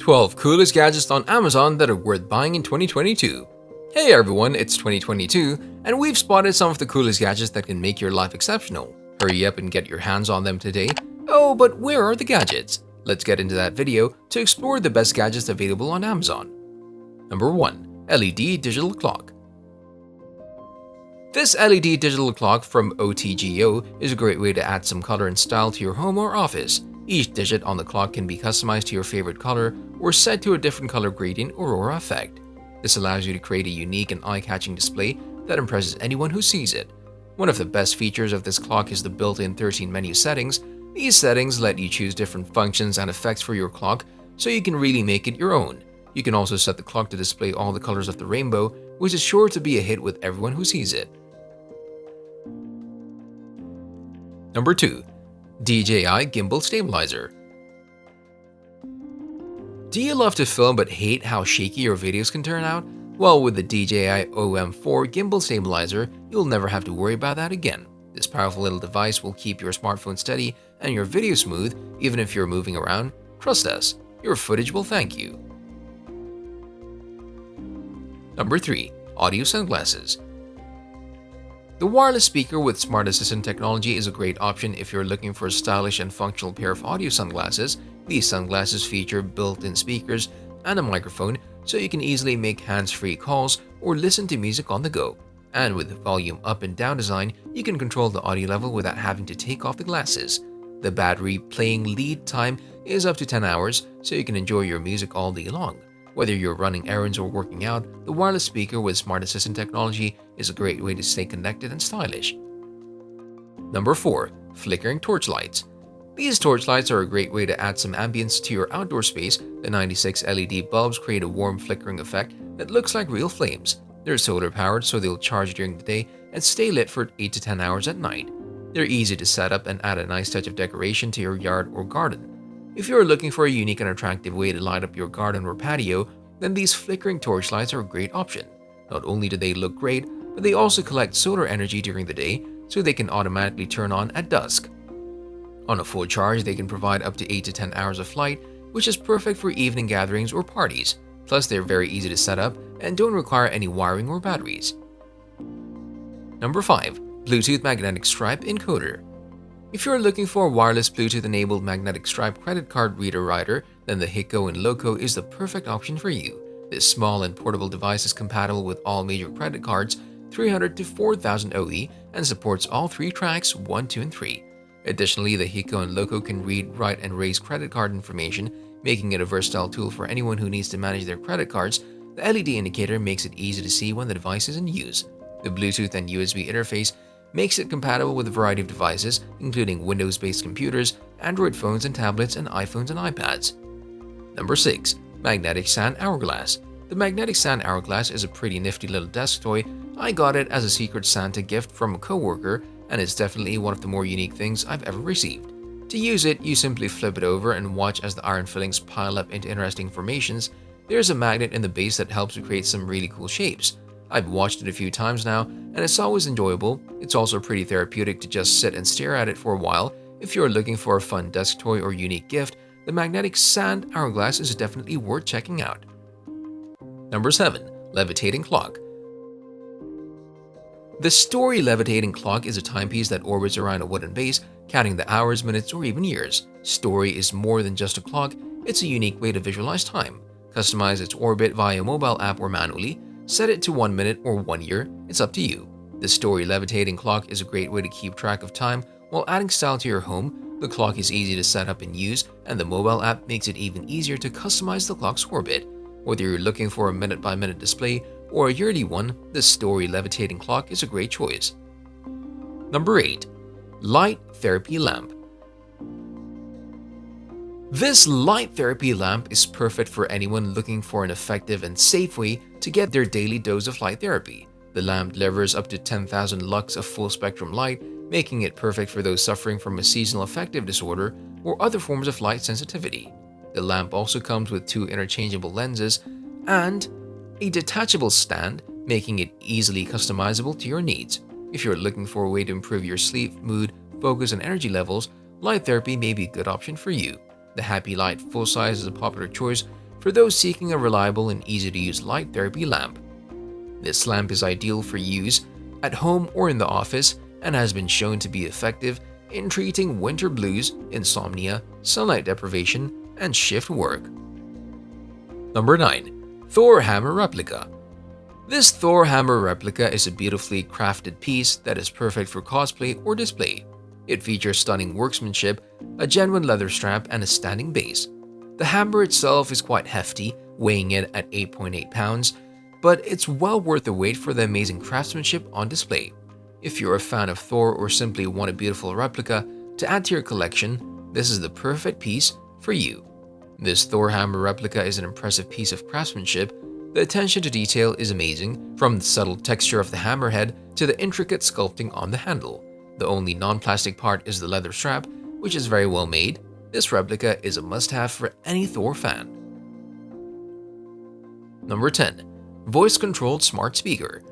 12 coolest gadgets on Amazon that are worth buying in 2022. Hey everyone, it's 2022, and we've spotted some of the coolest gadgets that can make your life exceptional. Hurry up and get your hands on them today. Oh, but where are the gadgets? Let's get into that video to explore the best gadgets available on Amazon. Number 1. LED Digital Clock. This LED digital clock from OTGO is a great way to add some color and style to your home or office. Each digit on the clock can be customized to your favorite color or set to a different color gradient or aura effect. This allows you to create a unique and eye-catching display that impresses anyone who sees it. One of the best features of this clock is the built-in 13 menu settings. These settings let you choose different functions and effects for your clock, so you can really make it your own. You can also set the clock to display all the colors of the rainbow, which is sure to be a hit with everyone who sees it. Number 2. DJI Gimbal Stabilizer. Do you love to film but hate how shaky your videos can turn out? Well, with the DJI OM4 Gimbal Stabilizer, you'll never have to worry about that again. This powerful little device will keep your smartphone steady and your video smooth even if you're moving around. Trust us, your footage will thank you. Number 3. Audio Sunglasses. The wireless speaker with Smart Assistant technology is a great option if you're looking for a stylish and functional pair of audio sunglasses. These sunglasses feature built-in speakers and a microphone, so you can easily make hands-free calls or listen to music on the go. And with the volume up and down design, you can control the audio level without having to take off the glasses. The battery playing lead time is up to 10 hours, so you can enjoy your music all day long. Whether you're running errands or working out, the wireless speaker with Smart Assistant technology is a great way to stay connected and stylish. Number 4. Flickering Torchlights. These torchlights are a great way to add some ambience to your outdoor space. The 96 LED bulbs create a warm flickering effect that looks like real flames. They're solar powered, so they'll charge during the day and stay lit for 8 to 10 hours at night. They're easy to set up and add a nice touch of decoration to your yard or garden. If you're looking for a unique and attractive way to light up your garden or patio, then these flickering torchlights are a great option. Not only do they look great, but they also collect solar energy during the day, so they can automatically turn on at dusk. On a full charge, they can provide up to 8 to 10 hours of light, which is perfect for evening gatherings or parties. Plus, they're very easy to set up and don't require any wiring or batteries. Number 5. Bluetooth Magnetic Stripe Encoder. If you're looking for a wireless Bluetooth-enabled magnetic stripe credit card reader writer, then the Hiko and Loco is the perfect option for you. This small and portable device is compatible with all major credit cards, 300 to 4000 OE, and supports all 3 tracks 1, 2, and 3. Additionally, the Hiko and Loco can read, write, and erase credit card information, making it a versatile tool for anyone who needs to manage their credit cards. The LED indicator makes it easy to see when the device is in use. The Bluetooth and USB interface makes it compatible with a variety of devices, including Windows-based computers, Android phones and tablets, and iPhones and iPads. Number 6. Magnetic Sand Hourglass. The Magnetic Sand Hourglass is a pretty nifty little desk toy. I got it as a Secret Santa gift from a coworker, and it's definitely one of the more unique things I've ever received. To use it, you simply flip it over and watch as the iron fillings pile up into interesting formations. There's a magnet in the base that helps to create some really cool shapes. I've watched it a few times now, and it's always enjoyable. It's also pretty therapeutic to just sit and stare at it for a while. If you're looking for a fun desk toy or unique gift, the Magnetic Sand Hourglass is definitely worth checking out. Number 7. Levitating Clock. The Story Levitating Clock is a timepiece that orbits around a wooden base, counting the hours, minutes, or even years. Story is more than just a clock, it's a unique way to visualize time. Customize its orbit via a mobile app or manually. Set it to 1 minute or 1 year, it's up to you. The Story Levitating Clock is a great way to keep track of time while adding style to your home. The clock is easy to set up and use, and the mobile app makes it even easier to customize the clock's orbit. Whether you're looking for a minute-by-minute display or a yearly one, the Story Levitating Clock is a great choice. Number 8. Light Therapy Lamp. This light therapy lamp is perfect for anyone looking for an effective and safe way to get their daily dose of light therapy. The lamp delivers up to 10,000 lux of full-spectrum light, making it perfect for those suffering from a seasonal affective disorder or other forms of light sensitivity. The lamp also comes with 2 interchangeable lenses and a detachable stand, making it easily customizable to your needs. If you're looking for a way to improve your sleep, mood, focus, and energy levels, light therapy may be a good option for you. The Happy Light full size is a popular choice for those seeking a reliable and easy-to-use light therapy lamp. This lamp is ideal for use at home or in the office and has been shown to be effective in treating winter blues, insomnia, sunlight deprivation, and shift work. Number 9. THOR Hammer Replica. This THOR Hammer Replica is a beautifully crafted piece that is perfect for cosplay or display. It features stunning workmanship, a genuine leather strap, and a standing base. The hammer itself is quite hefty, weighing in at 8.8 pounds, but it's well worth the wait for the amazing craftsmanship on display. If you're a fan of THOR or simply want a beautiful replica to add to your collection, this is the perfect piece for you. This THOR Hammer Replica is an impressive piece of craftsmanship. The attention to detail is amazing, from the subtle texture of the hammerhead to the intricate sculpting on the handle. The only non-plastic part is the leather strap, which is very well made. This replica is a must-have for any THOR fan. Number 10. Voice-controlled smart speaker.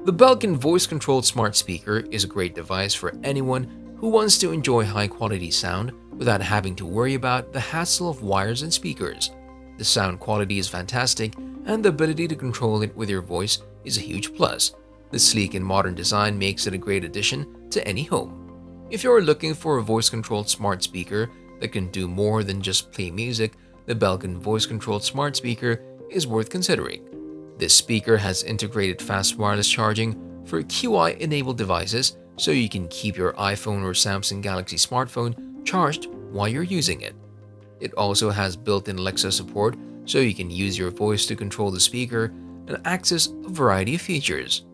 The Belkin voice-controlled smart speaker is a great device for anyone who wants to enjoy high-quality sound without having to worry about the hassle of wires and speakers. The sound quality is fantastic, and the ability to control it with your voice is a huge plus. The sleek and modern design makes it a great addition to any home. If you're looking for a voice-controlled smart speaker that can do more than just play music, the Belkin voice-controlled smart speaker is worth considering. This speaker has integrated fast wireless charging for QI-enabled devices, so you can keep your iPhone or Samsung Galaxy smartphone charged while you're using it. It also has built-in Alexa support, so you can use your voice to control the speaker and access a variety of features.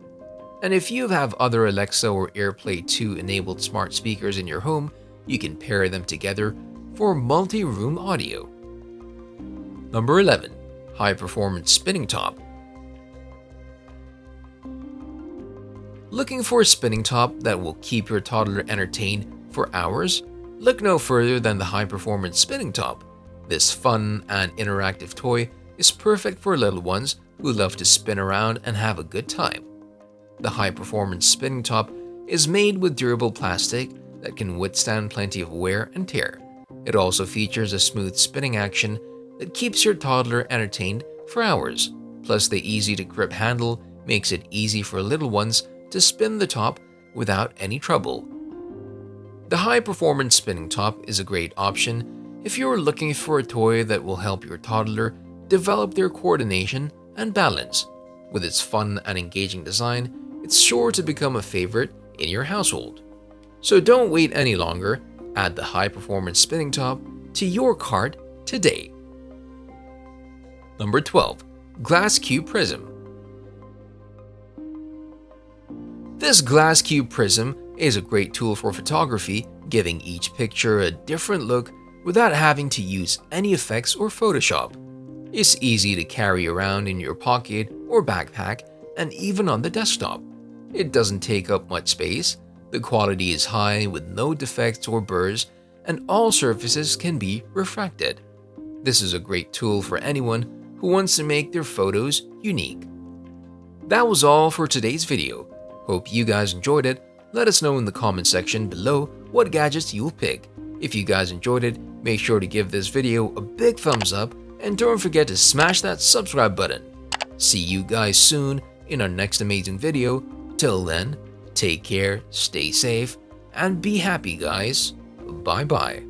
And if you have other Alexa or AirPlay 2 enabled smart speakers in your home, you can pair them together for multi-room audio. Number 11. High-performance spinning top. Looking for a spinning top that will keep your toddler entertained for hours? Look no further than the high-performance spinning top. This fun and interactive toy is perfect for little ones who love to spin around and have a good time. The high-performance spinning top is made with durable plastic that can withstand plenty of wear and tear. It also features a smooth spinning action that keeps your toddler entertained for hours. Plus, the easy-to-grip handle makes it easy for little ones to spin the top without any trouble. The high-performance spinning top is a great option if you're looking for a toy that will help your toddler develop their coordination and balance. With its fun and engaging design, it's sure to become a favorite in your household. So don't wait any longer. Add the high-performance spinning top to your cart today. Number 12. Glass Cube Prism. This Glass Cube Prism is a great tool for photography, giving each picture a different look without having to use any effects or Photoshop. It's easy to carry around in your pocket or backpack and even on the desktop. It doesn't take up much space, the quality is high with no defects or burrs, and all surfaces can be refracted. This is a great tool for anyone who wants to make their photos unique. That was all for today's video. Hope you guys enjoyed it. Let us know in the comment section below what gadgets you'll pick. If you guys enjoyed it, make sure to give this video a big thumbs up and don't forget to smash that subscribe button. See you guys soon in our next amazing video. Till then, take care, stay safe, and be happy guys. Bye bye.